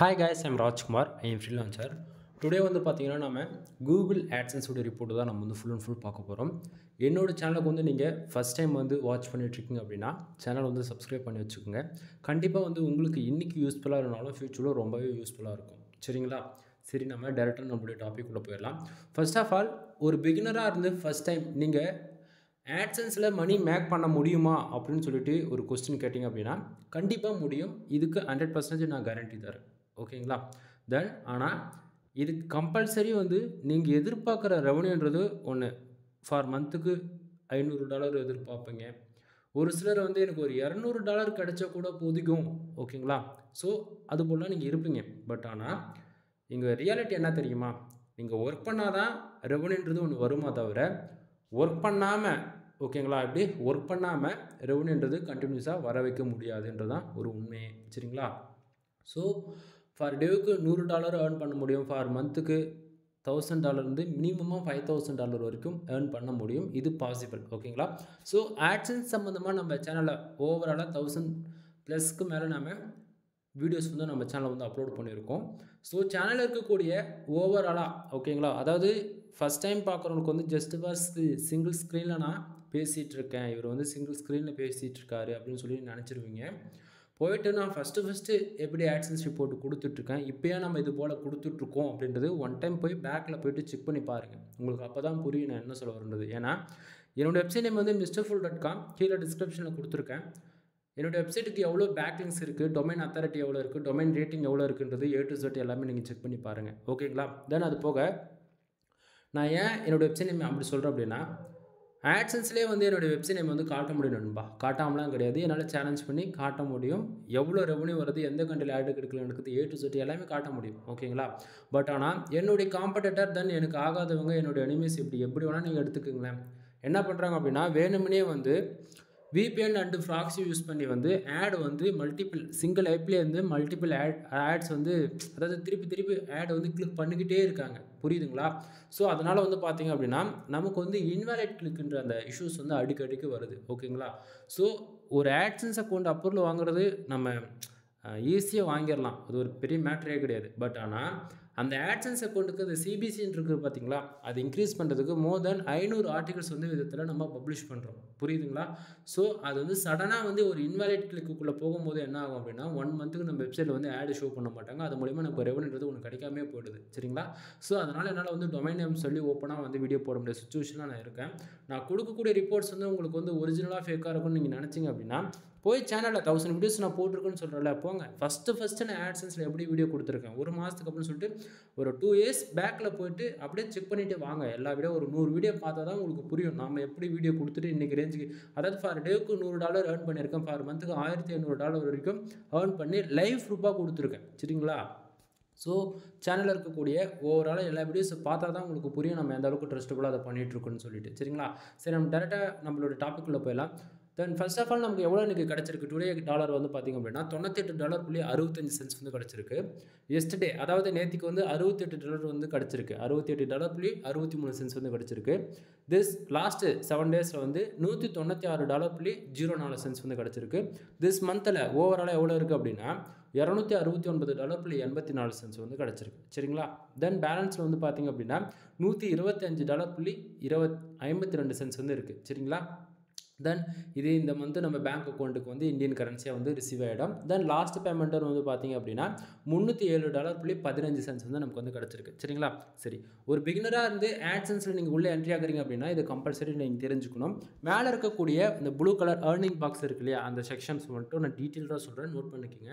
Hi guys, I'm Rajkumar. I am freelancer. Today வந்து பார்த்தீங்கன்னா நம்ம கூகுள் AdSense உடைய ரிப்போர்ட் தான் நம்ம வந்து ஃபுல் அண்ட் ஃபுல் பார்க்க போகிறோம். என்னோட சேனலுக்கு வந்து நீங்கள் ஃபஸ்ட் டைம் வந்து வாட்ச் பண்ணிட்டுருக்கீங்க அப்படின்னா சேனல் வந்து சப்ஸ்கிரைப் பண்ணி வச்சுக்கோங்க. கண்டிப்பாக வந்து உங்களுக்கு இன்றைக்கி யூஸ்ஃபுல்லாக இருந்தாலும் ஃப்யூச்சரில் ரொம்பவே யூஸ்ஃபுல்லாக இருக்கும். சரிங்களா? சரி, நம்ம டேரெக்டாக நம்மளுடைய டாபிக் உள்ள போயிடலாம். ஃபர்ஸ்ட் ஆஃப் ஆல், ஒரு பிகினராக இருந்து ஃபஸ்ட் டைம் நீங்கள் AdSenseல மணி மேக் பண்ண முடியுமா அப்படின்னு சொல்லிட்டு ஒரு கொஸ்டின் கேட்டிங்க அப்படின்னா கண்டிப்பாக முடியும். இதுக்கு 100% நான் கேரண்டி தரேன். ஓகேங்களா? தென் ஆனால் இதுக்கு கம்பல்சரி வந்து நீங்கள் எதிர்பார்க்குற ரெவன்யூன்றது ஒன்று. ஃபார் மந்த்துக்கு $500 எதிர்பார்ப்பீங்க. ஒரு சிலர் வந்து எனக்கு ஒரு $200 கிடைச்சா கூட போதிக்கும். ஓகேங்களா? ஸோ அது போலாம் நீங்கள் இருப்பீங்க. பட் ஆனால் இங்கே ரியாலிட்டி என்ன தெரியுமா? நீங்கள் ஒர்க் பண்ணால் தான் ரெவன்யூன்றது ஒன்று வருமா தவிர ஒர்க் பண்ணாமல், ஓகேங்களா, இப்படி ஒர்க் பண்ணாமல் ரெவன்யூன்றது கண்டினியூஸாக வர வைக்க முடியாதுன்றது தான் ஒரு உண்மையே. சரிங்களா? ஸோ ஃபார் டேவுக்கு $100 ஏர்ன் பண்ண முடியும். ஃபார் மந்த்துக்கு $1000 வந்து மினிமமாக $5000 வரைக்கும் ஏர்ன் பண்ண முடியும். இது பாசிபிள். ஓகேங்களா? ஸோ ஆட்சன்ஸ் சம்மந்தமாக நம்ம சேனலில் ஓவராலாக 1000+ மேலே நம்ம வீடியோஸ் வந்து நம்ம சேனலில் வந்து அப்லோட் பண்ணியிருக்கோம். ஸோ சேனலில் இருக்கக்கூடிய ஓவராலாக, ஓகேங்களா, அதாவது ஃபஸ்ட் டைம் பார்க்குறவங்களுக்கு வந்து ஜஸ்ட் சிங்கிள் ஸ்க்ரீனில் நான் பேசிகிட்டு இருக்கேன், இவர் வந்து சிங்கிள் ஸ்க்ரீனில் பேசிகிட்டு இருக்காரு அப்படின்னு சொல்லி நினச்சிருவீங்க. போயிட்டு நான் ஃபஸ்ட்டு எப்படி ஆட்சன்ஸ் ரிப்போர்ட் கொடுத்துட்ருக்கேன், இப்போயே நம்ம இது போல் கொடுத்துட்ருக்கோம் அப்படின்றது ஒன் டைம் போய் பேக்கில் போய்ட்டு செக் பண்ணி பாருங்கள். உங்களுக்கு அப்போ தான் புரியும் நான் என்ன சொல்ல வரேன்றது. ஏன்னா என்னோடய வெப்சைட் நேம் வந்து mrfull.com, கீழே டிஸ்கிரிப்ஷனில் கொடுத்துருக்கேன். என்னோடய வெப்சைட்டுக்கு எவ்வளோ பேக்லிங்ஸ் இருக்குது, டொமைன் அத்தாரிட்டி எவ்வளோ இருக்குது, டொமைன் ரேட்டிங் எவ்வளோ இருக்குன்றது A to Z எல்லாமே நீங்கள் செக் பண்ணி பாருங்கள். ஓகேங்களா? தென் அது போக நான் ஏன் என்னோடய வெப்சைட் நேம் அப்படி சொல்கிறேன் அப்படின்னா, ஆட்சன்ஸ்லேயே வந்து என்னோடய வெப்சைட் நேம் வந்து காட்ட முடியும் நண்பா. காட்டாமலாம் கிடையாது, என்னால் சேலஞ்ச் பண்ணி காட்ட முடியும். எவ்வளோ ரெவன்யூ வருது, எந்த கண்ட்ரியில் ஆட் எடுக்கல இருக்குது, A to Z எல்லாமே காட்ட முடியும். ஓகேங்களா? பட் ஆனால் என்னுடைய காம்படிட்டர் தென் எனக்கு ஆகாதவங்க, என்னுடைய எனிமீஸ் எப்படி வேணால் நீங்கள் எடுத்துக்கோங்களேன். என்ன பண்ணுறாங்க அப்படின்னா, வேணுமுனே வந்து VPN அண்டு ப்ராக்ஸி யூஸ் பண்ணி வந்து ஆட் வந்து சிங்கிள் ஐப்லேயே வந்து மல்டிபிள் ஆட்ஸ் வந்து, அதாவது திருப்பி ஆட் வந்து கிளிக் பண்ணிக்கிட்டே இருக்காங்க. புரியுதுங்களா? ஸோ அதனால் வந்து பார்த்தீங்க அப்படின்னா நமக்கு வந்து இன்வாலிட் கிளிக்குன்ற அந்த இஷ்யூஸ் வந்து அடிக்கடிக்கு வருது. ஓகேங்களா? ஸோ ஒரு ஆட்சன்ஸ் அக்கௌண்ட் அப்ரூவல் வாங்குறது நம்ம ஈஸியாக வாங்கிடலாம், அது ஒரு பெரிய மேட்டரே கிடையாது. பட் ஆனால் அந்த ஆட்சன்ஸ் அக்கௌண்ட்டுக்கு அந்த CBCன்னு இருக்குது பார்த்தீங்களா, அது இன்க்ரீஸ் பண்ணுறதுக்கு மோர் தென் 500 ஆர்டிகல்ஸ் வந்து விதத்தில் நம்ம பப்ளிஷ் பண்ணுறோம். புரியுதுங்களா? ஸோ அது வந்து சடனாக வந்து ஒரு இன்வாலிட் கிளிக்குள்ளே போகும்போது என்ன ஆகும் அப்படின்னா 1 மந்த்துக்கு நம்ம வெப்சைட்டில் வந்து ஆடு ஷோ பண்ண மாட்டாங்க. அது மூலிமா நமக்கு ரெவன்யூன்றது ஒன்று கிடைக்காமே போயிடுது. சரிங்களா? ஸோ அதனால் என்னால் வந்து டொமைன் நேம் சொல்லி ஓப்பனாக வந்து வீடியோ போட முடியாத சுச்சுவேஷனில் நான் இருக்கேன். நான் கொடுக்கக்கூடிய ரிப்போர்ட்ஸ் வந்து உங்களுக்கு வந்து ஒரிஜினலாக ஃபேக்காக இருக்கும்னு நீங்கள் நினச்சிங்க அப்படின்னா போய் சேனலில் 1000 வீடியோஸ் நான் போட்டிருக்கேன்னு சொல்கிறேன்ல, போங்க. ஃபஸ்ட்டு நான் ஆட்சன்ஸில் எப்படி வீடியோ கொடுத்துருக்கேன் ஒரு மாதத்துக்கு அப்படின்னு சொல்லிட்டு ஒரு 2 இயர்ஸ் பேக்கில் போய்ட்டு அப்படியே செக் பண்ணிவிட்டு வாங்க. எல்லா வீடியோ ஒரு 100 வீடியோ பார்த்தா தான் உங்களுக்கு புரியும் நம்ம எப்படி வீடியோ கொடுத்துட்டு இன்றைக்கி ரேஞ்சுக்கு, அதாவது ஃபார் டேவுக்கு $100 ஏர்ன் பண்ணியிருக்கேன், ஃபார் மந்த்துக்கு $1500 வரைக்கும் ஏர்ன் பண்ணி லைவ் ப்ரூஃபாக கொடுத்துருக்கேன். சரிங்களா? ஸோ சேனலில் இருக்கக்கூடிய ஓவராலாக எல்லா வீடியோஸை பார்த்தா தான் உங்களுக்கு புரியும் நம்ம எந்த அளவுக்கு ட்ரஸ்டபுளாக அதை பண்ணிகிட்ருக்குன்னு சொல்லிட்டு. சரிங்களா? சரி, நம்ம டேரெக்டாக நம்மளோட டாப்பிக்குள்ளே போயிடலாம். தென் ஃபர்ஸ்ட் ஆஃப் ஆல் நமக்கு எவ்வளோ இன்றைக்கி கிடச்சிருக்கு டுடே டாலர் வந்து பார்த்திங்க அப்படின்னா $98.65 வந்து கிடச்சிருக்கு. எஸ்டர்டே, அதாவது நேற்றுக்கு வந்து $68 வந்து கிடச்சிருக்கு. $68.63 வந்து கிடச்சிருக்கு. திஸ் லாஸ்ட்டு 7 டேஸில் வந்து $196.04 வந்து கிடச்சிருக்கு. திஸ் மந்தில் ஓவராலாக எவ்வளோ இருக்குது அப்படின்னா $269.84 வந்து கிடச்சிருக்கு. சரிங்களா? தென் பேலன்ஸில் வந்து பார்த்திங்க அப்படின்னா $125.52 வந்து இருக்குது. சரிங்களா? தென் இது இந்த மந்த்து நம்ம பேங்க் அக்கௌண்ட்டுக்கு வந்து இந்தியன் கரன்சியாக வந்து ரிசீவ் ஆகிடும். தென் லாஸ்ட் பேமெண்ட்டு வந்து பார்த்திங்க அப்படின்னா $307.15 வந்து நமக்கு வந்து கிடச்சிருக்கு. சரிங்களா? சரி, ஒரு பிகினராக இருந்து ஆட்சன்ஸில் நீங்கள் உள்ளே என்ட்ரி ஆகிறீங்க அப்படின்னா இது கம்பல்சரி நீங்கள் தெரிஞ்சுக்கணும். மேலே இருக்கக்கூடிய இந்த ப்ளூ கலர் ஏர்னிங் பாக்ஸ் இருக்கு இல்லையா, அந்த செக்ஷன்ஸ் மட்டும் நான் டீட்டெயிலாக சொல்கிறேன், நோட் பண்ணிக்கோங்க.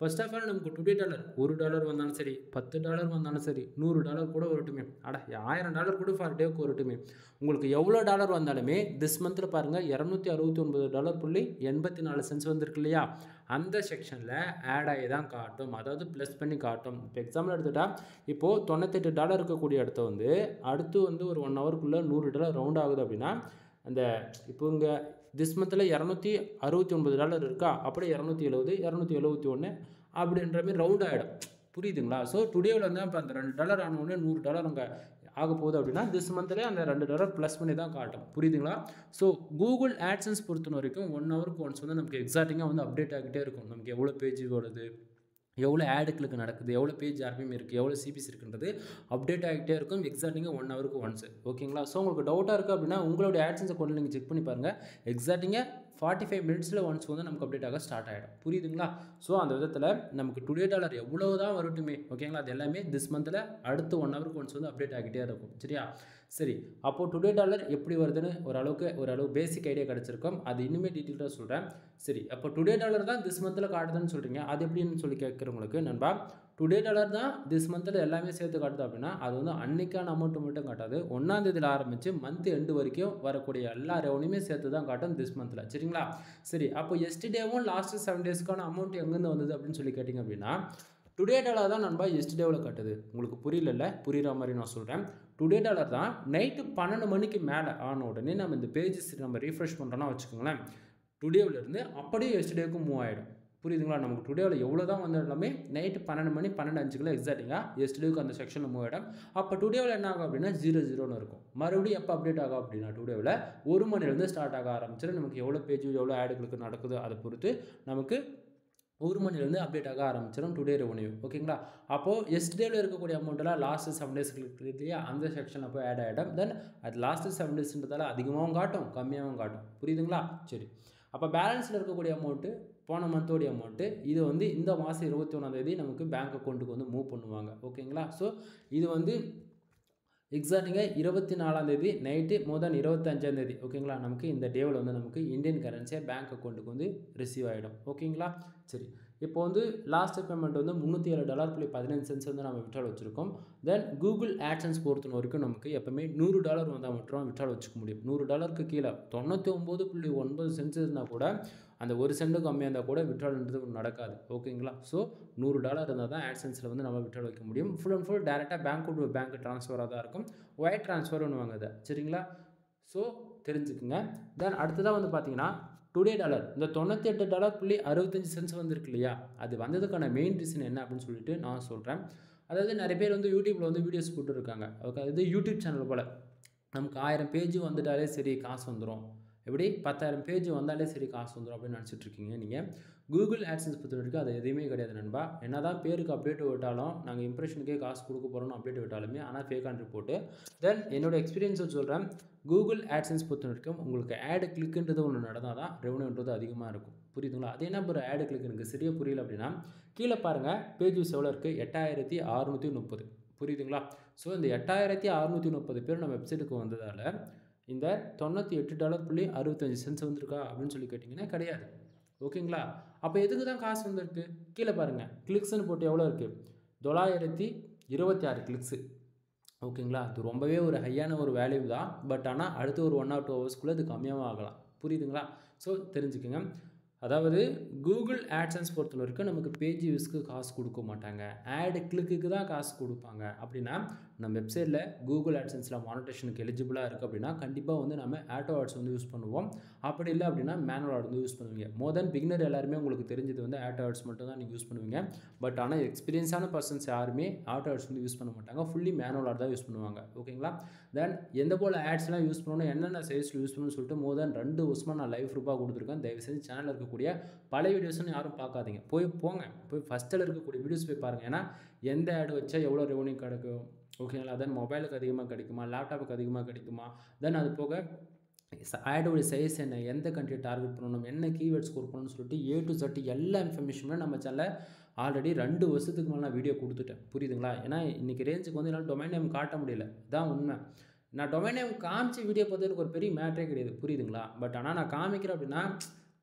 ஃபர்ஸ்ட் ஆஃப் ஆல் நமக்கு டுடே டாலர் $1 வந்தாலும் சரி, $10 வந்தாலும் சரி, $100 கூட வரட்டுமே, $1000 கூட ஃபார் டேவுக்கு வரட்டுமே, உங்களுக்கு எவ்வளோ டாலர் வந்தாலுமே திஸ் மந்தில் பாருங்கள் $269.84 வந்திருக்கு இல்லையா, அந்த செக்ஷனில் ஆட் ஆகி தான் காட்டும், அதாவது ப்ளஸ் பண்ணி காட்டும். இப்போ எக்ஸாம்பிள் எடுத்துகிட்டா இப்போது $98 இருக்கக்கூடிய இடத்த வந்து அடுத்து வந்து ஒரு 1 ஹவருக்குள்ளே $100 ரவுண்ட் ஆகுது அப்படின்னா அந்த இப்போ இங்கே திஸ் மந்தில் $269 இருக்கா, அப்படியே 270, 271 அப்படின்ற மாதிரி ரவுண்ட் ஆகிடும். புரியுதுங்களா? ஸோ டுடேவில் வந்து இப்போ அந்த $2 ஆனவுடனே $100 அங்கே ஆக போகுது அப்படின்னா திஸ் மந்த்லேயே அந்த $2 ப்ளஸ் பண்ணி தான் காட்டும். புரியுதுங்களா? ஸோ கூகுள் ஆட்சன்ஸ் பொறுத்த வரைக்கும் 1 ஹவருக்கு ஒன்ஸ் வந்து நமக்கு எக்ஸாக்டிங்காக வந்து அப்டேட் ஆகிட்டே இருக்கும். நமக்கு எவ்வளோ பேஜ் வருது, எவ்வளோ ஆடு கிளிக் நடக்குது, எவ்வளோ பேஜ் ஆர்பிஎம் இருக்குது, எவ்வளோ சிபிசி இருக்குன்றது அப்டேட் ஆகிட்டே இருக்கும் எக்ஸாக்டிங்காக 1 ஹவருக்கு ஒன்ஸ். ஓகேங்களா? ஸோ உங்களுக்கு டவுட்டாக இருக்குது அப்படின்னா உங்களுடைய ஆட்சன்ஸ் அக்கௌண்ட்டில் நீங்கள் செக் பண்ணி பாருங்கள். எக்ஸாக்டிங்காக 45 மினிட்ஸில் ஒன்ஸ் வந்து நமக்கு அப்டேட் ஆக ஸ்டார்ட் ஆகிடும். புரியுதுங்களா? ஸோ அந்த விதத்தில் நமக்கு டுடே டாலர் எவ்வளோ தான் வரட்டுமே, ஓகேங்களா, அது எல்லாமே திஸ் மந்தில் அடுத்து 1 ஹவருக்கு ஒன்ஸ் வந்து அப்டேட் ஆகிட்டே இருக்கும். சரியா? சரி, அப்போது டுடே டாலர் எப்படி வருதுன்னு ஓரளவு பேசிக் ஐடியா கிடச்சிருக்கும். அது இன்னுமே டீட்டெயிலாக சொல்கிறேன். சரி, அப்போ டுடே டாலர் தான் திஸ் மந்தில் காட்டுதுன்னு சொல்கிறீங்க, அது எப்படின்னு சொல்லி கேட்குறவங்களுக்கு நண்பா, டுடே டாலர் தான் திஸ் மந்தில் எல்லாமே சேர்த்து காட்டுது அப்படின்னா அது வந்து அன்னைக்கான அமௌண்ட்டு மட்டும் காட்டாது. 1ஆம் தேதியில் ஆரம்பித்து மந்த் எண்டு வரைக்கும் வரக்கூடிய எல்லா ரெவன்யூமே சேர்த்து தான் காட்டும் திஸ் மந்தில். சரிங்களா? சரி, அப்போ எஸ்டர்டேவும் லாஸ்ட்டு 7 டேஸ்க்கான அமௌண்ட் எங்கேருந்து வந்தது அப்படின்னு சொல்லி கேட்டிங்க அப்படின்னா டுடே டாலர் தான் நண்பா எஸ்டர்டேவில் காட்டுது. உங்களுக்கு புரியல, புரிகிற மாதிரி நான் சொல்கிறேன். டுடே டாலர் தான் நைட்டு 12 மணிக்கு மேலே ஆன உடனே நம்ம இந்த பேஜஸ் நம்ம ரீஃப்ரெஷ் பண்ணுறோன்னா வச்சுக்கோங்களேன், டுடேவிலேருந்து அப்படியே எஸ்டர்டேவுக்கு மூவ் ஆகிடும். புரியுதுங்களா? நமக்கு டுடேவில் எவ்வளோ தான் வந்து எல்லாமே நைட்டு 12 மணி 12:05 எக்ஸாக்டிங்காக எஸ்டர்டேவுக்கு அந்த செக்ஷனில் மூவ் ஆகிடும். அப்போ டுடேவில் என்ன ஆகும் அப்படின்னா 00ன்னு இருக்கும். மறுபடியும் எப்போ அப்டேட் ஆகும் அப்படின்னா டுடேவில் 1 மணிலேருந்து ஸ்டார்ட் ஆக ஆரம்பிச்சிடும். நமக்கு எவ்வளோ பேஜ் எவ்வளோ ஆடுகளுக்கு நடக்குது அதை பொறுத்து நமக்கு 1 மணிலேருந்து அப்டேட் ஆக ஆரம்பிச்சிடும் டுடே ரெவன்யூ. ஓகேங்களா? அப்போது எஸ்டேவில் இருக்கக்கூடிய அமௌண்ட்டெல்லாம் லாஸ்ட்டு 7 டேஸ்க்கு இல்லையா அந்த செக்ஷனில் போய் ஆட் ஆகிடும். தென் அது லாஸ்ட்டு 7 டேஸ்ன்றதால அதிகமாகவும் காட்டும் கம்மியாகவும் காட்டும். புரியுதுங்களா? சரி, அப்போ பேலன்ஸில் இருக்கக்கூடிய அமௌண்ட்டு போன மந்தோடைய அமௌண்ட்டு இது வந்து இந்த மாதம் 21ஆம் தேதி நமக்கு பேங்க் அக்கௌண்ட்டுக்கு வந்து மூவ் பண்ணுவாங்க. ஓகேங்களா? ஸோ இது வந்து எக்ஸாக்டிங்காக 24ஆம் தேதி நைட்டு மோர் தென் 25ஆம் தேதி ஓகேங்களா நமக்கு இந்த டேவில் வந்து நமக்கு இந்தியன் கரன்சியாக பேங்க் அக்கௌண்ட்டுக்கு வந்து ரிசீவ் ஆகிடும். ஓகேங்களா? சரி, இப்போ வந்து லாஸ்ட் பேமெண்ட் வந்து $307.15 வந்து நம்ம விட்ரால் வச்சுருக்கோம். தென் கூகுள் ஆட்சன்ஸ் பொறுத்த வரைக்கும் நமக்கு எப்போவுமே $100 வந்தால் மட்டும் விட்ரால் வச்சுக்க முடியும். $100க்கு கீழே 99.9 இருந்தால் கூட அந்த 1 சென்ட்டு கம்மியாக இருந்தால் கூட விட்ரால்ன்றது நடக்காது. ஓகேங்களா? ஸோ $100 இருந்தால் தான் ஆட்சன்ஸில் வந்து நம்ம விட்ரால் வைக்க முடியும். ஃபுல் அண்ட் ஃபுல் டேரெக்டாக பேங்க் டு பேங்க் ட்ரான்ஸ்ஃபராக தான் இருக்கும். ஒயர் ட்ரான்ஸ்ஃபர்னு வாங்குது. சரிங்களா? ஸோ தெரிஞ்சுக்குங்க. தென் அடுத்ததாக வந்து பார்த்தீங்கன்னா டுடே டாலர் இந்த $98.65 வந்துருக்கு இல்லையா, அது வந்ததுக்கான மெயின் ரீசன் என்ன அப்படின்னு சொல்லிட்டு நான் சொல்கிறேன். அதாவது நிறைய பேர் வந்து யூடியூப்பில் வந்து வீடியோஸ் போட்டுருக்காங்க. ஓகே, அது யூடியூப் சேனல் போல் நமக்கு 1000 பேஜ் வந்துட்டாலே சரி காசு வந்துடும், எப்படி 10,000 பேஜ் வந்தாலே சரி காசு வந்துடும் அப்படின்னு நினச்சிட்ருக்கீங்க நீங்கள். கூகுள் ஆட்சன்ஸ் பொறுத்த வரைக்கும் அது எதுவுமே கிடையாது நண்பா. என்ன தான் பேருக்கு அப்டேட் விட்டாலும் நாங்கள் இம்ப்ரெஷனுக்கே காசு கொடுக்க போகிறோம்னு அப்டேட் விட்டாலுமே ஆனால் ஃபேக்கான ரிப்போர்ட்டு. தென் என்னோடய எக்ஸ்பீரியன்ஸை சொல்கிறேன். கூகுள் ஆட்சன்ஸ் பொறுத்த வரைக்கும் உங்களுக்கு ஆடு கிளிக்குன்றது ஒன்று நடந்தால் தான் ரெவன்யூன்றது அதிகமாக இருக்கும். புரியுதுங்களா? அது என்ன ஒரு ஆடு கிளிக் எனக்கு சரியாக புரியல அப்படின்னா கீழே பாருங்கள் பேஜ் வியூஸ் எவ்வளோ இருக்குது, 8630. புரியுதுங்களா? ஸோ இந்த 8630 பேர் நம்ம வெப்சைட்டுக்கு வந்ததால் இந்த $98.65 வந்திருக்கா அப்படின்னு சொல்லி கேட்டிங்கன்னா கிடையாது. ஓகேங்களா? அப்போ எதுக்கு தான் காசு வந்திருக்கு? கீழே பாருங்கள் கிளிக்ஸ்ன்னு போட்டு எவ்வளோ இருக்குது, 926 கிளிக்ஸு. ஓகேங்களா? அது ரொம்பவே ஒரு ஹையான ஒரு வேல்யூ தான். பட் ஆனால் அடுத்து ஒரு 1 or 2 ஹவர்ஸ்க்குள்ளே இது கம்மியாகவும் ஆகலாம். புரியுதுங்களா? ஸோ தெரிஞ்சுக்கோங்க. அதாவது கூகுள் ஆட்சன்ஸ் பொறுத்த வரைக்கும் நமக்கு பேஜ் வியூஸ்க்கு காசு கொடுக்க மாட்டாங்க, ஆடு கிளிக்கு தான் காசு கொடுப்பாங்க. அப்படின்னா நம்ம வெப்சைட்டில் கூகுள் ஆட்சன்ஸில் மானிட்டேஷனுக்கு எலிஜிபிளாக இருக்குது அப்படின்னா கண்டிப்பாக வந்து நம்ம ஆட்டோ ஆட்ஸ் வந்து யூஸ் பண்ணுவோம். அப்படி இல்லை அப்படின்னா மேனுவல் ஆட் வந்து யூஸ் பண்ணுவீங்க. மோர் தென் பிகினர் எல்லாருமே உங்களுக்கு தெரிஞ்சது வந்து ஆட்டோ ஆட்ஸ் மட்டும் தான் நீங்கள் யூஸ் பண்ணுவீங்க. பட் ஆனால் எக்ஸ்பீரியன்ஸான பர்சன்ஸ் யாருமே ஆட்டோ ஆட்ஸ் வந்து யூஸ் பண்ண மாட்டாங்க, ஃபுல்லி மேனுவல் ஆட் தான் யூஸ் பண்ணுவாங்க. ஓகேங்களா? தென் எந்த போல் ஆட்ஸ்லாம் யூஸ் பண்ணணும், என்னென்ன சைஸில் யூஸ் பண்ணணும்னு சொல்லிட்டு மோர் தென் 2 வருஷமாக நான் லைவ் ப்ரூஃபாக கொடுத்துருக்கேன். தயவு செஞ்சு சேனலில் இருக்கக்கூடிய பழைய வீடியோஸ்னு யாரும் பார்க்காதீங்க. போய் ஃபஸ்ட்டில் இருக்கக்கூடிய வீடியோஸ் போய் பாருங்கள். ஏன்னா எந்த ஆடு வச்சா எவ்வளோ ரெவன்யூ கிடைக்கும், ஓகேங்களா, தென் மொபைலுக்கு அதிகமாக கிடைக்குமா, லேப்டாப்புக்கு அதிகமாக கிடைக்குமா, தென் அது போக ஆடோட சைஸ் என்ன, எந்த கண்ட்ரி டார்கெட் பண்ணணும், என்ன கீவேர்ட்ஸ் ஸ்கோர் பண்ணணும்னு சொல்லிட்டு A to Z எல்லா இன்ஃபர்மேஷனுமே நம்ம சேனலில் ஆல்ரெடி 2 வருஷத்துக்கு மேலே நான் வீடியோ கொடுத்துட்டேன். புரியுதுங்களா? ஏன்னா இன்றைக்கி ரேஞ்சுக்கு வந்து என்னால் டொமைன் நேம் காட்ட முடியல, தான் உண்மை. நான் டொமைன் நேம் காமிச்சு வீடியோ பார்த்து எனக்கு ஒரு பெரிய மேட்டரே கிடையாது. புரியுதுங்களா? பட் ஆனால் நான் காமிக்கிறேன் அப்படின்னா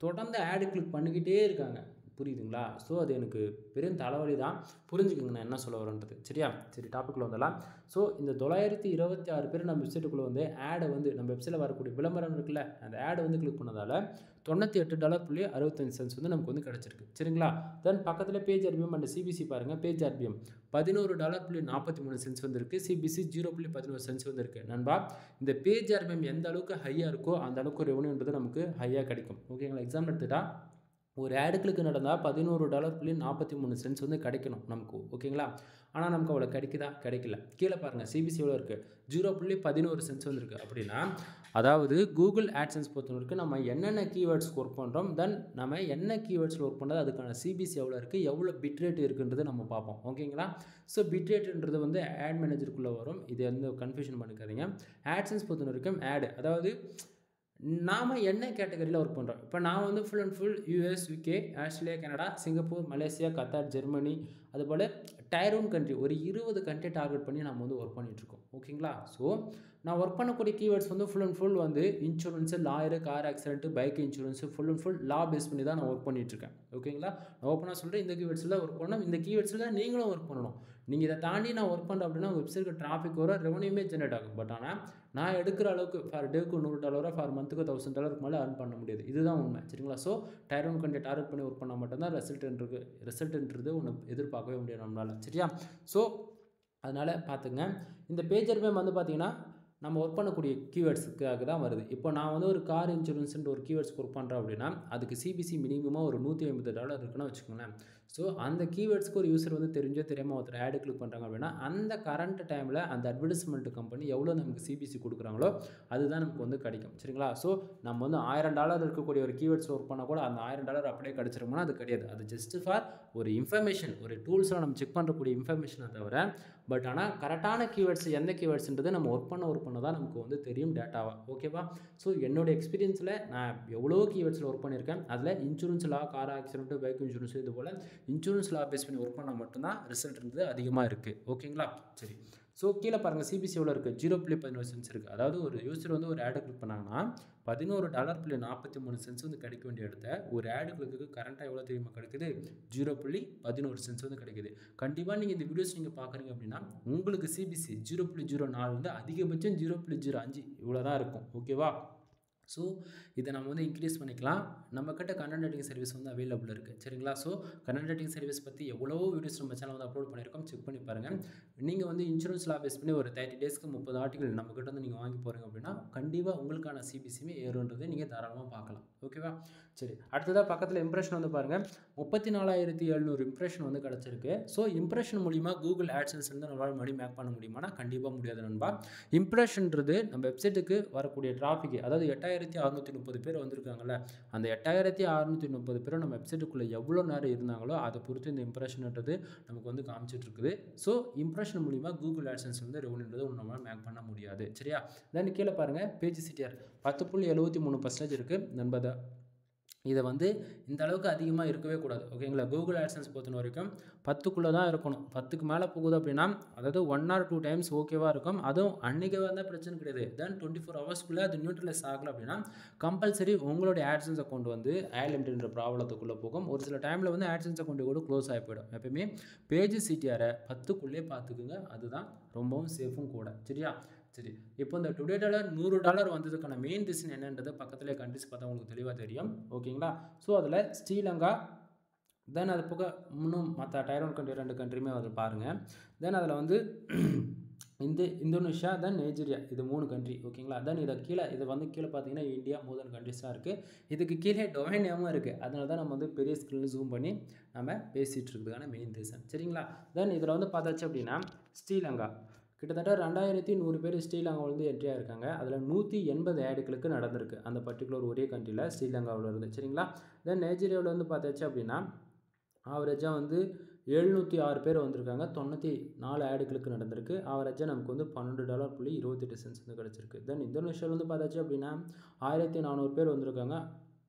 தொடர்ந்து ஆடு கிளிக் பண்ணிக்கிட்டே இருக்காங்க. புரியுதுங்களா? ஸோ அது எனக்கு பெரும் தலைவலி தான். புரிஞ்சுக்கோங்க நான் என்ன சொல்ல வரேன்றது. சரியா? சரி, டாப்பிக்கில் வந்துடலாம். ஸோ இந்த 926 பேர் நம்ம வெப்சைட்டுக்குள்ளே வந்து ஆடை வந்து நம்ம வெப்சைட்டில் வரக்கூடிய விளம்பரம் இருக்குல்ல, அந்த ஆடை வந்து கிளிக் பண்ணதால் $98.65 வந்து நமக்கு வந்து கிடச்சிருக்கு. சரிங்களா? தென் பக்கத்தில் பேஜ் ஆர்பிஎம் அண்ட் சிபிசி பாருங்கள். பேஜ் ஆர்பிஎம் $11.43 வந்துருக்கு, சிபிசி 0.11 வந்துருக்கு. நண்பா இந்த பேஜ் ஆர்பிஎம் எந்த அளவுக்கு ஹையாக இருக்கோ அந்த அளவுக்கு ரெவன்யூன்றது நமக்கு ஹையாக கிடைக்கும். ஓகேங்களா? எக்ஸாம்பிள் எடுத்துட்டா ஒரு ஆடுகளுக்கு நடந்தால் $11.43 வந்து கிடைக்கணும் நமக்கு, ஓகேங்களா? ஆனால் நமக்கு அவ்வளோ கிடைக்குதா? கிடைக்கல. கீழே பாருங்கள், சிபிசி எவ்வளோ இருக்குது? 0.11 வந்திருக்கு. அப்படின்னா அதாவது கூகுள் ஆட்சன்ஸ் பொறுத்தவரைக்கும் நம்ம என்னென்ன கீவேர்ட்ஸ்க்கு ஒர்க் பண்ணுறோம், தென் நம்ம என்ன கீவேர்ட்ஸில் ஒர்க் பண்ணுறது, அதுக்கான சிபிசி எவ்வளோ இருக்குது, எவ்வளோ பிட்ரேட் இருக்குன்றது நம்ம பார்ப்போம், ஓகேங்களா? ஸோ பிட்ரேட்ன்றது வந்து ஆட் மேனேஜருக்குள்ளே வரும். இது வந்து கன்ஃபியூஷன் பண்ணிக்காதீங்க. ஆட்சன்ஸ் பொறுத்த வரைக்கும் ஆடு, அதாவது நாம் என்ன கேட்டகரியில் ஒர்க் பண்ணுறோம். இப்போ நான் வந்து full and full US, UK, Australia, Canada, Singapore, Malaysia, Qatar, Germany, அதுபோல் டயர் 1 கண்ட்ரி ஒரு 20 கண்ட்ரி டார்கெட் பண்ணி நம்ம வந்து ஒர்க் பண்ணிகிட்ருக்கோம், ஓகேங்களா? ஸோ நான் ஒர்க் பண்ணக்கூடிய கீவேர்ட்ஸ் வந்து ஃபுல் அண்ட் ஃபுல் வந்து insurance, lawyer, car accident, bike insurance, full and full லா பேஸ் பண்ணி தான் நான் ஒர்க் பண்ணிகிட்ருக்கேன், ஓகேங்களா? நான் ஓப்பனாக சொல்கிறேன், இந்த கீவேர்ட்ஸில் ஒர்க் பண்ணணும், இந்த கீவேர்ட்ஸில் தான் நீங்களும் ஒர்க் பண்ணணும். நீங்கள் இதை தாண்டி நான் ஒர்க் பண்ணுறேன் அப்படின்னா வெப்சைட்டுக்கு டிராஃபிக் வரும், ரெவன்யூமே ஜென்ரேட் ஆகும். பட் ஆனால் நான் எடுக்கிற அளவுக்கு ஃபார் டேக்கு $100, ஃபார் மந்த்துக்கு $1000 மேலே earn பண்ண முடியாது. இதுதான் உண்மை, சரிங்களா? ஸோ டயர் 1 கண்ட்ரி டார்கெட் பண்ணி ஒர்க் பண்ணால் மட்டும்தான் ரிசல்ட்ன்றது ஒன்று எதிர்பார்க்கவே முடியும் நம்மளால், சரியா? ஸோ அதனால் பார்த்துங்க, இந்த பேஜர் மேம் வந்து பார்த்தீங்கன்னா நம்ம ஒர்க் பண்ணக்கூடிய கீவேர்ட்ஸுக்காக தான் வருது. இப்போ நான் வந்து ஒரு கார் இன்சூரன்ஸ்ன்ற ஒரு கீவேர்ட்ஸ்க்கு ஒர்க் பண்ணுறேன் அப்படின்னா அதுக்கு சிபிசி மினிமமாக ஒரு $150 இருக்குன்னு வச்சுக்கோங்களேன். ஸோ அந்த கீவேர்ட்ஸ்க்கு ஒரு யூசர் வந்து தெரிஞ்சோ தெரியாமல் ஒருத்தர் ஆடு கிளிக் பண்ணுறாங்க அப்படின்னா அந்த கரண்ட் டைமில் அந்த அட்வர்டைஸ்மெண்ட் கம்பெனி எவ்வளோ நமக்கு சிபிசி கொடுக்குறாங்களோ அதுதான் நமக்கு வந்து கிடைக்கும், சரிங்களா? ஸோ நம்ம வந்து $1000 இருக்கக்கூடிய ஒரு கீவேர்ட்ஸ் ஒர்க் பண்ணால் கூட அந்த $1000 அப்படியே கிடச்சிருமோனா அது கிடையாது. அது ஜஸ்ட் ஃபார் ஒரு இன்ஃபர்மேஷன், ஒரு டூல்ஸில் நம்ம செக் பண்ணுறக்கூடிய இன்ஃபர்மேஷனை தவிர. பட் ஆனால் கரெக்டான கீவேர்ட்ஸ் எந்த கீவேர்ட்ஸ்ன்றது நம்ம ஒர்க் பண்ண தான் நமக்கு வந்து தெரியும் டேட்டாவாக, ஓகேவா? ஸோ என்னோடய எக்ஸ்பீரியன்ஸில் நான் எவ்வளோ கீவேர்ட்ஸில் ஒர்க் பண்ணியிருக்கேன். அதில் இன்சூரன்ஸ் லா, கார் ஆக்சிடென்ட்டு, பைக் இன்சூரன்ஸ், இது போல் இன்சூரன்ஸ் லா பேஸ் பண்ணி ஒர்க் பண்ணால் மட்டும்தான் ரிசல்ட்ன்றது அதிகமாக இருக்குது, ஓகேங்களா? சரி, ஸோ கீழே பாருங்கள், சிபிசி எவ்வளோ இருக்குது? 0.11 இருக்குது. அதாவது ஒரு யூசர் வந்து ஒரு ஆடை கிளிக் பண்ணாங்கன்னா $11.43 வந்து கிடைக்க வேண்டிய இடத்த ஒரு ஆடு கிளிக்கு கரண்ட்டாக எவ்வளோ தெரியுமா கிடைக்குது? 0.11 வந்து கிடைக்குது. கண்டிப்பாக நீங்கள் இந்த வீடியோஸ் நீங்கள் பார்க்குறீங்க அப்படின்னா உங்களுக்கு சிபிசி 0.04 வந்து அதிகபட்சம் 0.05 இவ்வளோ தான் இருக்கும், ஓகேவா? ஸோ இதை நம்ம வந்து இன்க்ரீஸ் பண்ணிக்கலாம். நம்மக்கிட்ட கண்டென்ட் ரைட்டிங் சர்வீஸ் வந்து அவைலபிள் இருக்குது, சரிங்களா? ஸோ கண்டென்ட் ரைட்டிங் சர்வீஸ் பற்றி எவ்வளோ வீடியோஸ் நம்ம சேனல் வந்து அப்லோட் பண்ணியிருக்கோம், செக் பண்ணி பாருங்கள். நீங்கள் வந்து இன்சூரன்ஸ் லா பேஸ் பண்ணி ஒரு 30 டேஸ்க்கு 30 ஆர்டிகல் நம்மக்கிட்ட வந்து நீங்கள் வாங்கி போகிறீங்க அப்படின்னா கண்டிப்பாக உங்களுக்கான சிபிசியுமே ஏறுன்றதை நீங்கள் தாராளமாக பார்க்கலாம், ஓகேவா? சரி, அடுத்ததாக பக்கத்தில் இம்ப்ரெஷன் வந்து பாருங்கள், 34,700 இம்ப்ரெஷன் வந்து கிடச்சிருக்கு. ஸோ இம்ப்ரெஷன் மூலிமா கூகுள் ஆட்சன்ஸ் வந்து நம்மளால் மணி மேக் பண்ண முடியுமானா கண்டிப்பாக முடியாது நண்பா. இம்ப்ரெஷன்றது நம்ம வெப்சைட்டுக்கு வரக்கூடிய டிராஃபிக், அதாவது 8,630 பேர் வந்திருக்காங்கல்ல, அந்த 8,630 பேரும் நம்ம வெப்சைட்டுக்குள்ளே எவ்வளோ நேரம் இருந்தாங்களோ அதை பொறுத்து இந்த இம்ப்ரெஷன்ன்றது நமக்கு வந்து காமிச்சிட்டு இருக்குது. ஸோ இம்ப்ரெஷன் மூலிமா கூகுள் ஆட்சன்ஸ் வந்து ரெவன்யூன்றது நம்மளால் மேக் பண்ண முடியாது, சரியா? தென் கீழே பாருங்கள், பேஜ் சிடிஆர் 10.73% இருக்குது நண்பதா. இதை வந்து இந்த அளவுக்கு அதிகமாக இருக்கவே கூடாது, ஓகேங்களா? கூகுள் ஆட்சன்ஸ் பொறுத்த வரைக்கும் 10க்குள்ளே தான் இருக்கணும். 10க்கு மேலே போகுது அப்படின்னா அதாவது 1 or 2 டைம்ஸ் ஓகேவாக இருக்கும். அதுவும் அன்றைக்கி வந்தால் பிரச்சனை கிடையாது. தென் 24 ஹவர்ஸ்க்குள்ளே அது நியூட்ரலைஸ் ஆகலை அப்படின்னா கம்பல்சரி உங்களுடைய ஆட்சன்ஸ் அக்கௌண்ட் வந்து ஐலண்ட்ன்ற ப்ராப்ளத்துக்குள்ளே போகும். ஒரு சில டைமில் வந்து ஆட்சன்ஸ் அக்கௌண்ட் கூட க்ளோஸ் ஆகி போயிடும். எப்பயுமே பேஜ் சிடிஆரை 10க்குள்ளே பார்த்துக்குங்க, அதுதான் ரொம்பவும் சேஃபும் கூட, சரியா? சரி, இப்போ இந்த டுடே டாலர் $100 வந்ததுக்கான மெயின் ரீசன் என்னன்றது பக்கத்தில் கண்ட்ரிஸ் பார்த்தா உங்களுக்கு தெளிவாக தெரியும், ஓகேங்களா? ஸோ அதில் ஸ்ரீலங்கா, தென் அது போக இன்னும் மற்ற டயர் 1 கண்ட்ரி 2 கண்ட்ரியுமே வந்து பாருங்கள். தென் அதில் வந்து இந்தோனேஷியா, தென் நைஜீரியா, இது 3 கண்ட்ரி, ஓகேங்களா? தென் இது வந்து கீழே பார்த்தீங்கன்னா இந்தியா, மோதன் கண்ட்ரிஸ்லாம் இருக்குது. இதுக்கு கீழே டொமைன் நேமும் இருக்குது. அதனால தான் நம்ம வந்து பெரிய ஸ்க்ரீனில் ஜூம் பண்ணி நம்ம பேசிகிட்டு இருக்கிறதுக்கான மெயின் ரீசன், சரிங்களா? தென் இதில் வந்து பார்த்தாச்சு அப்படின்னா ஸ்ரீலங்கா கிட்டத்தட்ட 2100 பேர் ஸ்ரீலங்காவில் வந்து என்ட்ரி ஆகிருக்காங்க. அதில் 180 ஆடுகளுக்கு நடந்திருக்கு அந்த பர்டிகுலர் ஒரே கண்ட்ரியில், ஸ்ரீலங்காவில் இருந்து, சரிங்களா? தென் நைஜீரியாவில் வந்து பார்த்தாச்சு அப்படின்னா ஆவரேஜாக வந்து 706 பேர் வந்திருக்காங்க. 94 ஆடுகளுக்கு நடந்திருக்கு. ஆவரேஜாக நமக்கு வந்து $12.28 வந்து கிடச்சிருக்கு. தென் இந்தோனேஷியாவில் வந்து பார்த்தாச்சு அப்படின்னா 1400 பேர் வந்திருக்காங்க.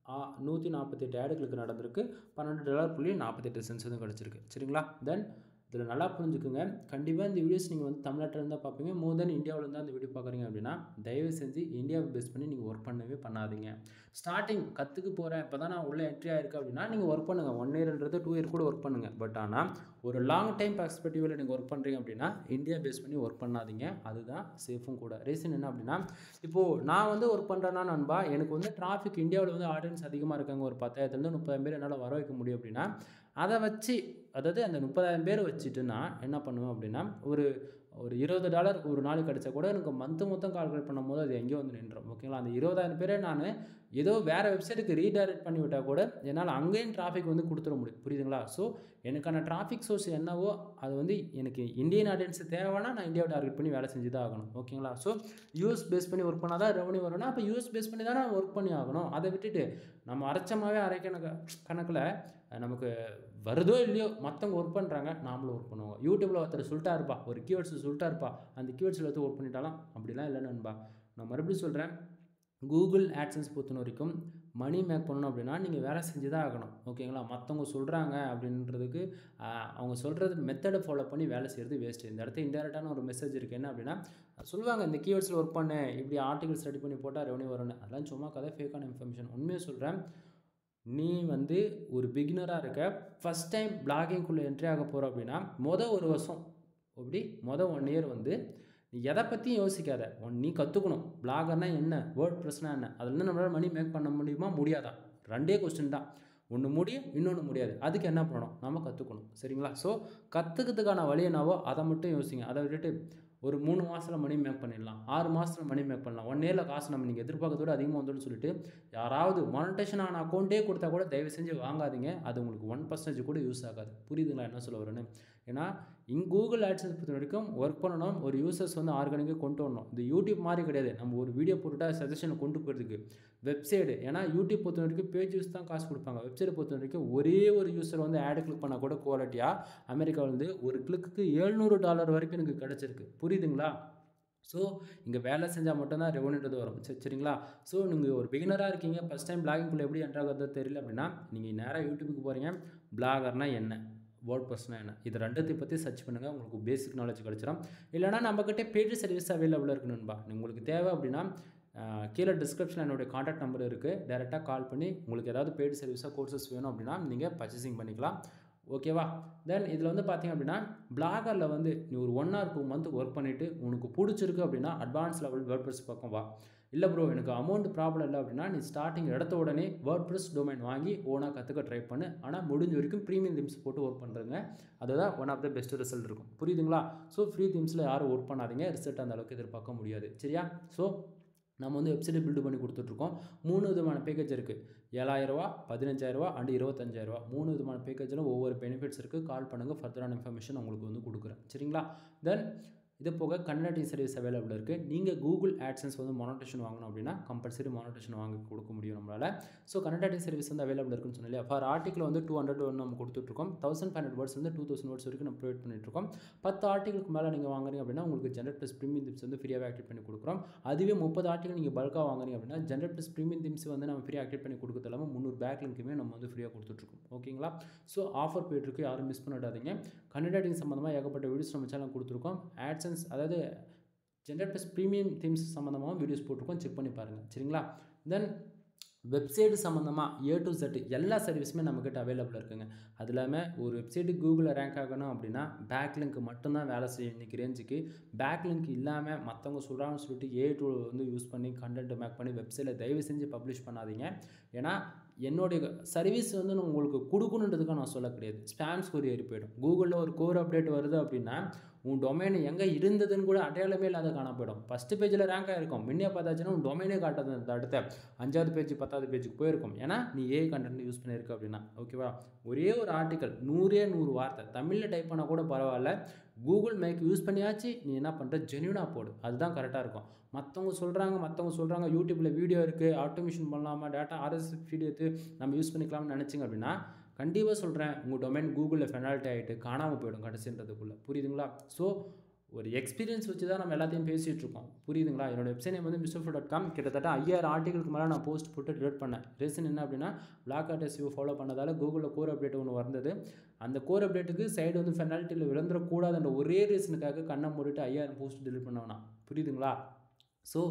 148 ஆடுகளுக்கு நடந்திருக்கு. $12.48 வந்து கிடச்சிருக்கு, சரிங்களா? தென் இதில் நல்லா புரிஞ்சுக்குங்க. கண்டிப்பாக இந்த வீடியோஸ் நீங்கள் வந்து தமிழ்நாட்டில் இருந்தால் பார்ப்பீங்க. மோர் தென் இந்தியாவில் இருந்தால் அந்த வீடியோ பார்க்குறீங்க அப்படின்னா தயவு செஞ்சு இந்தியாவை பேஸ் பண்ணி நீங்கள் ஒர்க் பண்ணவே பண்ணாதீங்க. ஸ்டார்டிங் கற்றுக்கு போகிறேன், இப்போ தான் நான் உள்ளே என்ட்ரி ஆகிருக்கு அப்படின்னா நீங்கள் ஒர்க் பண்ணுங்கள். 1 இயர்ன்றது 2 இயர் கூட ஒர்க் பண்ணுங்கள். பட் ஆனால் ஒரு லாங் டைம் பெர்ஸ்பெக்டிவில் நீங்கள் ஒர்க் பண்ணுறீங்க அப்படின்னா இந்தியா பேஸ் பண்ணி ஒர்க் பண்ணாதீங்க. அதுதான் சேஃபும் கூட. ரீசன் என்ன அப்படின்னா, இப்போது நான் வந்து ஒர்க் பண்ணுறேன்னா நண்பா, எனக்கு வந்து டிராஃபிக் இந்தியாவில் வந்து ஆடியன்ஸ் அதிகமாக இருக்காங்க, ஒரு 10,000 30,000 பேர் என்னால் வர வைக்க முடியும் அப்படின்னா அதை வச்சு, அதாவது அந்த 30,000 பேர் வச்சுட்டு நான் என்ன பண்ணுவேன் அப்படின்னா ஒரு ஒரு $20 ஒரு நாளைக்கு கிடைச்சா கூட எனக்கு மொத்தம் கால்குலேட் பண்ணும்போது அது எங்கேயோ வந்து நின்றோம். ஓகேங்களா? அந்த 20,000 பேரை நான் ஏதோ வேறு வெப்சைட்டுக்கு ரீடைரக்ட் பண்ணி விட்டால் கூட என்னால் அங்கேயும் டிராஃபிக் வந்து கொடுத்துட முடியும். புரியுதுங்களா? ஸோ எனக்கான டிராஃபிக் சோர்ஸ் என்னவோ அது வந்து எனக்கு இந்தியன் ஆடியன்ஸ் தேவைன்னா நான் இந்தியாவை டார்கெட் பண்ணி வேலை செஞ்சு தான் ஆகணும். ஓகேங்களா? ஸோ யூஎஸ் பேஸ் பண்ணி ஒர்க் பண்ணால் தான் ரெவன்யூ வரும்னா அப்போ யூஎஸ் பேஸ் பண்ணி தானே ஒர்க் பண்ணி ஆகணும். அதை விட்டுட்டு நம்ம அரைச்சமாகவே கணக்கில் நமக்கு வருதோ இல்லையோ மற்றவங்க ஒர்க் பண்ணுறாங்க, நாமளும் ஒர்க் பண்ணுவோம். யூடியூப்பில் ஒருத்தர் சொல்லிட்டா இருப்பா, ஒரு கீவேர்ட்ஸ் சொல்லிட்டா இருப்பா, அந்த கீவேர்ட்ஸில் எடுத்து ஒர்க் பண்ணிட்டாலாம் அப்படிலாம் இல்லை நண்பா. நான் மறுபடியும் சொல்கிறேன், கூகுள் ஆட்சன்ஸ் பொறுத்த வரைக்கும் மணி மேக் பண்ணணும் அப்படின்னா நீங்கள் வேலை செஞ்சு தான் ஆகணும். ஓகேங்களா? மற்றவங்க சொல்கிறாங்க அப்படின்றதுக்கு அவங்க சொல்கிறது மெத்தடை ஃபாலோ பண்ணி வேலை செய்கிறது வேஸ்ட்டு. இந்த இடத்துல இன்டெரக்டான ஒரு மெசேஜ் இருக்குது. என்ன அப்படின்னா சொல்லுவாங்க, இந்த கீவேர்ட்ஸில் ஒர்க் பண்ணு, இப்படி ஆர்டிகல்ஸ் ரெடி பண்ணி போட்டால் ரெவன்யூ வரும்னு. அதெல்லாம் சும்மா கதை, ஃபேக்கான இன்ஃபர்மேஷன். உண்மையாக சொல்கிறேன், நீ வந்து ஒரு பிகினராக இருக்க, ஃபஸ்ட் டைம் பிளாகிங்குள்ளே என்ட்ரி ஆக போகிற அப்படின்னா ஒரு வருஷம் அப்படி 1 இயர் வந்து நீ எதை பற்றியும் யோசிக்காத. நீ கற்றுக்கணும். பிளாகர்னா என்ன, வேர்ட் ப்ரெஸ்னா என்ன, அதுலேருந்து நம்மளால் மணி மேக் பண்ண முடியுமா முடியாதா? 2 கொஸ்டின் தான். ஒன்று முடியும், இன்னொன்று முடியாது. அதுக்கு என்ன பண்ணணும், நம்ம கற்றுக்கணும். சரிங்களா? ஸோ கற்றுக்கிறதுக்கான வழி என்னவோ அதை மட்டும் யோசிங்க. அதை விட்டுட்டு ஒரு 3 மாதத்தில் மணி மேக் பண்ணிடலாம், 6 மாதத்தில் மணி மேக் பண்ணலாம், 1 இயரில் காசு நம்ம நீங்கள் எதிர்பார்க்கறதோட அதிகமாக வந்துடும் சொல்லிட்டு யாராவது மானிட்டேஷன் ஆன அக்கௌண்ட்டே கொடுத்தா கூட தயவு செஞ்சு வாங்காதீங்க. அது உங்களுக்கு 1% கூட யூஸ் ஆகாது. புரியுதுங்களா என்ன சொல்ல வரேன்னு? ஏன்னா கூகுள் ஆட்சன்ஸ் பொறுத்த வரைக்கும் ஒர்க் பண்ணணும், ஒரு யூசர்ஸ் வந்து ஆர்கானிக்காக கொண்டு வரணும். இது யூடியூப் மாதிரி கிடையாது, நம்ம ஒரு வீடியோ போட்டுட்டா சஜஷனை கொண்டு போகிறதுக்கு. வெப்சைடு, ஏன்னா யூடியூப் பொறுத்த வரைக்கும் பேஜ் யூஸ் தான் காசு கொடுப்பாங்க. வெப்சைட் பொறுத்த வரைக்கும் ஒரே ஒரு யூசர் வந்து ஆடு கிளிக் பண்ணால் கூட குவாலிட்டியாக அமெரிக்காவில் வந்து ஒரு கிளிக்கு $700 வரைக்கும் எனக்கு கிடச்சிருக்கு. புரியுதுங்களா? ஸோ இங்கே வேலை செஞ்சால் மட்டும்தான் ரெவன்யூன்றது வரும். சரிங்களா? ஸோ நீங்கள் ஒரு பிகினராக இருக்கீங்க, ஃபஸ்ட் டைம் பிளாகிங்குள்ளே எப்படி என்ட்ராகிறது தெரியல அப்படின்னா நீங்கள் நேராக யூடியூபுக்கு போகிறீங்க, பிளாகர்னா என்ன, வேர்ட் ப்ரெஸ்னா என்ன, இது 2 பற்றி சர்ச் பண்ணுங்கள், உங்களுக்கு பேசிக் நாலேஜ் கிடச்சிடும். இல்லைனா நம்மக்கிட்ட பேஜ் சர்வீஸ் அவைலபிளாக இருக்குணும்பா. உங்களுக்கு தேவை அப்படின்னா கீழே டிஸ்கிரிப்ஷனில் என்னுடைய காண்டாக்ட் நம்பர் இருக்குது, டேரெக்டாக கால் பண்ணி உங்களுக்கு ஏதாவது பெய்டு சர்வீஸாக கோர்சஸ் வேணும் அப்படின்னா நீங்கள் பர்ச்சேசிங் பண்ணிக்கலாம். ஓகேவா? தென் இதில் வந்து பார்த்திங்க அப்படின்னா பிளாகரில் வந்து நீ ஒரு 1 or 2 month ஒர்க் பண்ணிவிட்டு உனக்கு பிடிச்சிருக்கு அப்படின்னா அட்வான்ஸ் லெவல் வேர்ட் ப்ரெஸ் பக்கம் வா. இல்லை ப்ரோ எனக்கு அமௌண்ட் ப்ராப்ளம் இல்லை அப்படின்னா நீ ஸ்டார்டிங் எடுத்த உடனே வேர்ட் ப்ரெஸ் டொமைன் வாங்கி ஓனாக கற்றுக்க ட்ரை பண்ணு. ஆனால் முடிஞ்ச வரைக்கும் ப்ரீமியம் தீம்ஸ் போட்டு ஒர்க் பண்ணுறதுங்க, அதுதான் one of the best result இருக்கும். புரியுதுங்களா? ஸோ ஃப்ரீ தீம்ஸில் யாரும் ஒர்க் பண்ணாதீங்க, ரிசல்ட் அந்த அளவுக்கு எதிர்பார்க்க முடியாது. சரியா? ஸோ நம்ம வந்து வெப்சைட்டை பில்டு பண்ணி கொடுத்துட்ருக்கோம். 3 விதமான பேக்கேஜ் இருக்குது. $7,000, $15,000 அண்ட் $25,000. 3 விதமான பேக்கேஜில் ஒவ்வொரு பெனிஃபிட்ஸ் இருக்குது. கால் பண்ணுங்கள், ஃபர்தரான இன்ஃபர்மேஷன் உங்களுக்கு வந்து கொடுக்குறேன். சரிங்களா? தென் இது போக கன்சல்டிங் சர்வீஸ் அவைலபிள் இருக்குது. நீங்கள் கூகுள் ஆட்சன்ஸ் வந்து மானிட்டேஷன் வாங்கணும் அப்படின்னா கம்பல்சரி மானிட்டேஷன் வாங்கி கொடுக்க முடியும் நம்மளால். ஸோ கன்சல்டிங் சர்வீஸ் வந்து அவைலபிள் இருக்குன்னு சொன்னேன் இல்லையா? ஃபார் ஆர்டிகல் வந்து 200 நம்ம கொடுத்துட்ருக்கோம். 1500 வேர்ட்ஸ் வந்து 2000 வேர்ட்ஸ் வரைக்கும் நம்ம ப்ரொவைட் பண்ணிட்டுருக்கோம். 10 ஆர்டிகளுக்கு மேலே நீங்கள் வாங்குறீங்க அப்படின்னா உங்களுக்கு ஜென்ரேட் ப்ளஸ் ப்ரீமியம் தீம்ஸ் வந்து ஃப்ரீயாக ஆக்டிவேட் பண்ணி கொடுக்குறோம். அதுவே 30 ஆர்டிகல் நீங்கள் பல்காக வாங்குறீங்க அப்படின்னா ஜென்ரேட் ப்ளஸ் ப்ரீமியம் தீம்ஸ் வந்து நம்ம ஃப்ரீ ஆக்டிவேட் பண்ணி கொடுக்குறது இல்லாமல் 300 பேக் லிங்க்குமே நம்ம வந்து ஃப்ரீயாக கொடுத்துட்ருக்கோம். ஓகேங்களா? ஸோ ஆஃபர் போய்ட்டுருக்கு, யாரும் மிஸ் பண்ணிடாதீங்க. கன்சல்டிங் சம்மந்தமாக ஏகப்பட்ட வீடியோஸ் நம்ம சேனல் கொடுத்துருக்கோம். ஆட்சன்ஸ் அதாவது ஜென்ரேட் ப்ளஸ் ப்ரீமியம் தீம்ஸ் சம்மந்தமாக வீடியோஸ் போட்டிருக்கோம், செக் பண்ணி பாருங்கள். சரிங்களா? தென் வெப்சைட்டு சம்மந்தமாக A to Z எல்லா சர்வீஸுமே நம்மக்கிட்ட அவைலபிளாக இருக்குங்க. அது இல்லாமல் ஒரு வெப்சைட்டு கூகுளில் ரேங்க் ஆகணும் அப்படின்னா பேக் லிங்க் மட்டும்தான் வேலை செய்யும். இன்றைக்கி ரேஞ்சுக்கு பேக் லிங்க் இல்லாமல் மற்றவங்க சொல்கிறாங்கன்னு சொல்லிட்டு AI டூல் வந்து யூஸ் பண்ணி கண்டென்ட் மேக் பண்ணி வெப்சைட்டில் தயவு செஞ்சு பப்ளிஷ் பண்ணாதீங்க. ஏன்னா என்னுடைய சர்வீஸ் வந்து நான் உங்களுக்கு கொடுக்கணுன்றதுக்காக நான் சொல்ல கிடையாது. ஸ்பேம்ஸ் கொரியர் போய்டும். கூகுளில் ஒரு கோர் அப்டேட் வருது அப்படின்னா உன் டொமைன் எங்கே இருந்ததுன்னு கூட அடையாளமே இல்லாத காண போய்டும். ஃபஸ்ட்டு பேஜில் ரேங்க் ஆகிருக்கும், முன்னே பார்த்தாச்சுன்னா உன் டொமைனே காட்டாது. அடுத்த 5வது பேஜ் 10வது பேஜுக்கு போயிருக்கும். ஏன்னா நீ AI கண்டென்ட் யூஸ் பண்ணியிருக்க அப்படின்னா. ஓகேவா? ஒரே ஒரு ஆர்டிக்கல் 100 வார்த்தை தமிழில் டைப் பண்ணால் கூட பரவாயில்ல, கூகுள் மேக் யூஸ் பண்ணியாச்சு, நீ என்ன பண்ணுற ஜென்யூனாக போடு, அதுதான் கரெக்டாக இருக்கும். மற்றவங்க சொல்கிறாங்க யூடியூப்பில் வீடியோ இருக்குது, ஆட்டோமேஷன் பண்ணலாமா, டேட்டா RSS ஃபீட் எடுத்து நம்ம யூஸ் பண்ணிக்கலாம்னு நினச்சிங்க அப்படின்னா கண்டிப்பாக சொல்கிறேன் உங்கள் டொமைன் கூகுளில் பெனால்ட்டி ஆகிட்டு காணாமல் போய்டும் கடைசின்றதுக்குள்ளே. புரியுதுங்களா? ஸோ ஒரு எக்ஸ்பீரியன்ஸ் வச்சு தான் நம்ம எல்லாத்தையும் பேசிகிட்ருக்கோம். புரியுதுங்களா? என்னோட வெப்சைட் நேம் வந்து mrfull.com. கிட்டத்தட்ட 5000 ஆர்டிகளுக்கு மேலே நான் போஸ்ட் போட்டு டிலீட் பண்ணேன். ரீசன் என்ன அப்படின்னா பிளாக் ஆர்ட் SEO ஃபாலோ பண்ணதால் கூகுளில் கோர் அப்டேட் ஒன்று வந்தது. அந்த கோர் அப்டேட்டுக்கு சைடு வந்து பெனால்ட்டியில் விழுந்துடக்கூடாதுன்ற ஒரே ரீசனுக்காக கண்ணை மூடிட்டு 5000 போஸ்ட் டிலீட் பண்ணவேனா. புரியுதுங்களா? ஸோ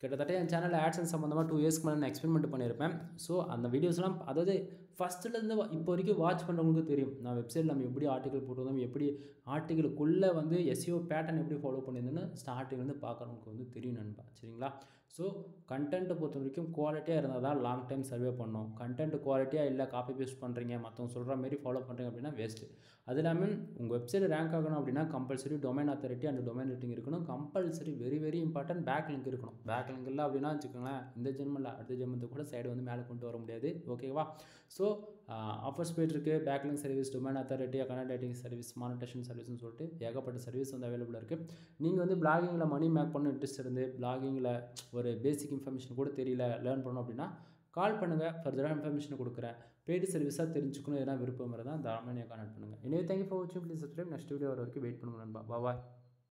கிட்டத்தட்ட என் சேனலில் ஆட்சன்ஸ் சம்மந்தமாக 2 இயர்ஸ்க்கு மேலே நான் எக்ஸ்பெரிமெண்ட் பண்ணியிருப்பேன். ஸோ அந்த வீடியோஸ்லாம் அதாவது ஃபஸ்ட்டுலேருந்து இப்போ வரைக்கும் வாட்ச் பண்ணுறவங்களுக்கு தெரியும் நான் வெப்சைட்டில் நம்ம எப்படி ஆர்டிகல் போட்டுருந்தோம், எப்படி ஆர்டிகளுக்குள்ளே வந்து SEO பேட்டர்ன் எப்படி ஃபாலோ பண்ணியிருந்தோன்னு ஸ்டார்டிங்லேருந்து பார்க்குறவங்களுக்கு வந்து தெரியும் நண்பா. சரிங்களா? ஸோ கண்டென்ட்டை பொறுத்த வரைக்கும் குவாலிட்டியாக இருந்தால் தான் லாங் டைம் சர்வே பண்ணணும். கண்டென்ட் குவாலிட்டியாக இல்லை, காப்பி பேஸ்ட் பண்ணுறீங்க, மற்றவங்க சொல்கிற மாரி ஃபாலோ பண்ணுறீங்க அப்படின்னா வேஸ்ட்டு. அது இல்லாமல் உங்கள் வெப்சைட் ரேங்க் ஆகணும் அப்படின்னா compulsory domain authority and domain rating இருக்கணும். Compulsory very very important back link இருக்கணும். பேக் லிங்க் இல்லை அப்படின்னா வச்சுக்கோங்களேன், இந்த ஜென்மில் அடுத்த ஜென்மத்தை கூட சைடு வந்து மேலே கொண்டு வர முடியாது. ஓகேவா? ஸோ ஆஃபர்ஸ் போய்ட்டுருக்கு. Back link service, domain authority, content writing service, monetization சர்வீஸ்னு சொல்லிட்டு ஏகப்பட்ட சர்வீஸ் வந்து அவைலபிளாக இருக்குது. நீங்கள் வந்து பிளாகிங்கில் மணி மேக் பண்ண இன்ட்ரெஸ்ட் இருந்து பிளாகிங்கில் ஒரு பேசிக் இன்ஃபர்மேஷன் கூட தெரியல, லேர்ன் பண்ணணும் அப்படின்னா கால் பண்ணுங்கள். ஃபர்தராக இன்ஃபர்மேஷன் கொடுக்குறேன். பெய்டு சர்வீஸாக தெரிஞ்சுக்கணும் எதனா விருப்பம் இருந்தால் தாராளமாக நீங்கள் கான்டாக்ட் பண்ணுங்கள். எனவே தேங்க்யூ ஃபார் வாட்சிங். Please subscribe. நெக்ஸ்ட் வீடியோ வர வரைக்கும் வெயிட் பண்ணுங்கள் நண்பா. பாய்.